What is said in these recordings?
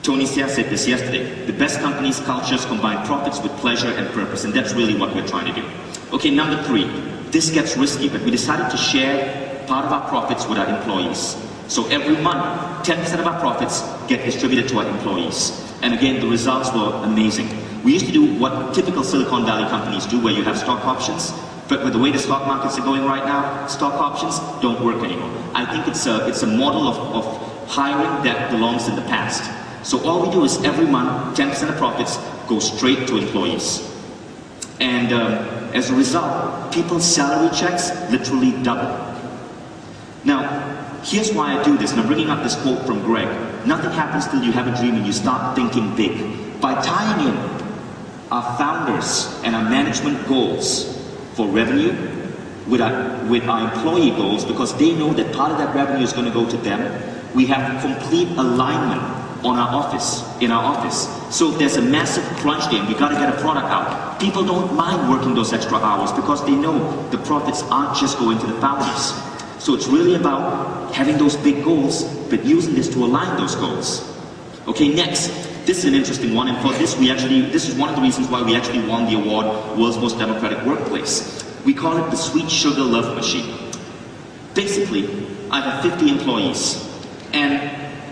Tony Xia said this yesterday, the best companies' cultures combine profits with pleasure and purpose, and that's really what we're trying to do. Okay, number 3, this gets risky, but we decided to share part of our profits with our employees. So every month, 10% of our profits get distributed to our employees. And again, the results were amazing. We used to do what typical Silicon Valley companies do, where you have stock options, but with the way the stock markets are going right now, stock options don't work anymore. I think it's a model of hiring that belongs in the past. So all we do is every month, 10% of profits go straight to employees. And as a result, people's salary checks literally double. Now, here's why I do this, and I'm bringing up this quote from Greg. Nothing happens till you have a dream and you start thinking big. By tying in our founders and our management goals for revenue with our employee goals, because they know that part of that revenue is going to go to them, we have complete alignment in our office. So if there's a massive crunch day and we got to get a product out, people don't mind working those extra hours because they know the profits aren't just going to the founders. So it's really about having those big goals, but using this to align those goals. Okay, next. This is an interesting one, and for this this is one of the reasons why we actually won the award, World's Most Democratic Workplace. We call it the Sweet Sugar Love Machine. Basically, I have 50 employees, and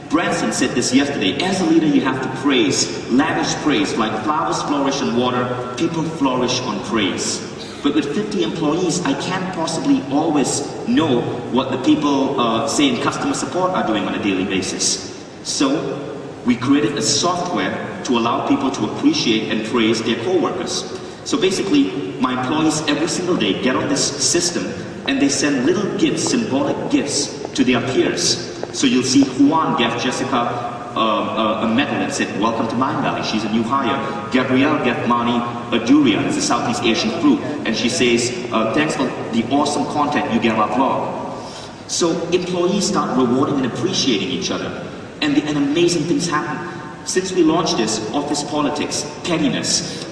Branson said this yesterday, as a leader you have to praise, lavish praise, like flowers flourish on water, people flourish on praise. But with 50 employees, I can't possibly always know what the people, say in customer support, are doing on a daily basis. So, we created a software to allow people to appreciate and praise their coworkers. So basically, my employees every single day get on this system and they send little gifts, symbolic gifts, to their peers. So you'll see Juan gave Jessica a medal that said, "Welcome to Mind Valley." She's a new hire. Gabrielle gave Mani a durian, it's a Southeast Asian fruit, and she says, "Thanks for the awesome content you gave our blog." So employees start rewarding and appreciating each other. And amazing things happen. Since we launched this, office politics, pettiness,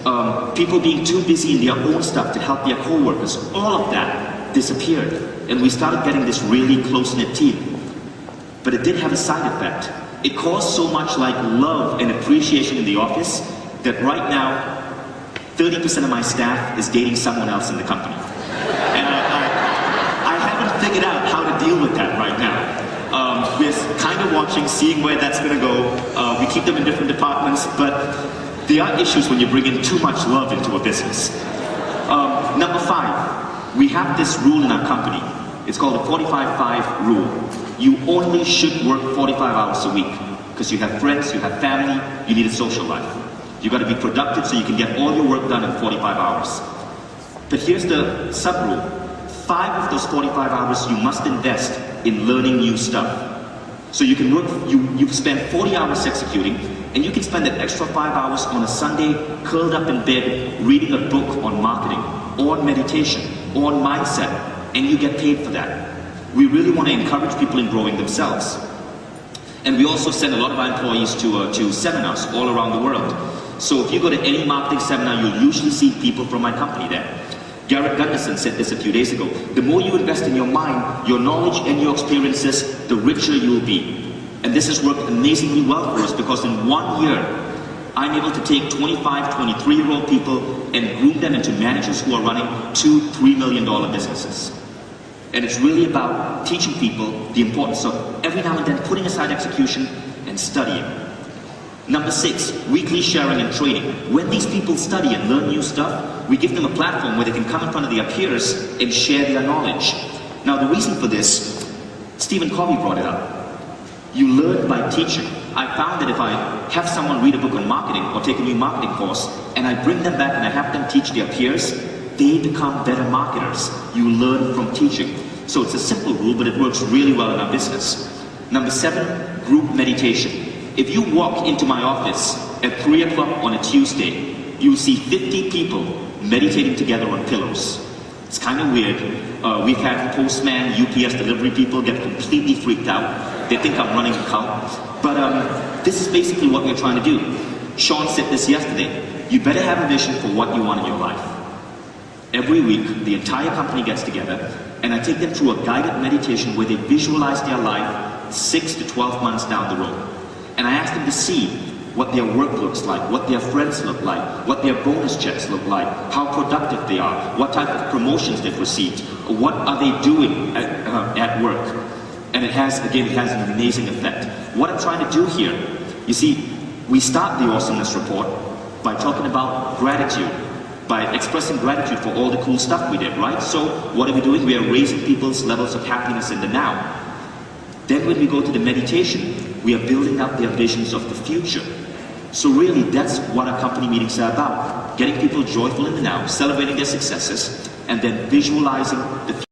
people being too busy in their own stuff to help their co-workers, all of that disappeared. And we started getting this really close-knit team. But it did have a side effect. It caused so much like love and appreciation in the office that right now, 30% of my staff is dating someone else in the company. And I haven't figured out how to deal with that right now. We're kind of watching, seeing where that's going to go. We keep them in different departments, but there are issues when you bring in too much love into a business. Number 5, we have this rule in our company. It's called the 45-5 rule. You only should work 45 hours a week because you have friends, you have family, you need a social life. You got to be productive so you can get all your work done in 45 hours. But here's the sub-rule. 5 of those 45 hours you must invest in learning new stuff. So you can work, you spend 40 hours executing, and you can spend an extra 5 hours on a Sunday curled up in bed reading a book on marketing, or on meditation, or on mindset, and you get paid for that. We really want to encourage people in growing themselves. And we also send a lot of our employees to seminars all around the world. So if you go to any marketing seminar, you'll usually see people from my company there. Garrett Gunderson said this a few days ago. The more you invest in your mind, your knowledge and your experiences, the richer you'll be. And this has worked amazingly well for us because in 1 year, I'm able to take 25, 23-year-old people and groom them into managers who are running $2, $3 million businesses. And it's really about teaching people the importance of every now and then putting aside execution and studying. Number 6, weekly sharing and training. When these people study and learn new stuff, we give them a platform where they can come in front of their peers and share their knowledge. Now the reason for this, Stephen Covey brought it up. You learn by teaching. I found that if I have someone read a book on marketing or take a new marketing course, and I bring them back and I have them teach their peers, they become better marketers. You learn from teaching. So it's a simple rule, but it works really well in our business. Number 7, group meditation. If you walk into my office at 3 o'clock on a Tuesday, you'll see 50 people meditating together on pillows. It's kind of weird. We've had postman, UPS delivery people get completely freaked out. They think I'm running a cult. But this is basically what we're trying to do. Sean said this yesterday. You better have a vision for what you want in your life. Every week, the entire company gets together, and I take them through a guided meditation where they visualize their life 6 to 12 months down the road. And I ask them to see what their work looks like, what their friends look like, what their bonus checks look like, how productive they are, what type of promotions they've received, what are they doing at work. And it has, again, it has an amazing effect. What I'm trying to do here, you see, we start the awesomeness report by talking about gratitude, by expressing gratitude for all the cool stuff we did, right? So what are we doing? We are raising people's levels of happiness in the now. Then when we go to the meditation, we are building up their visions of the future. So really, that's what our company meetings are about. Getting people joyful in the now, celebrating their successes, and then visualizing the future.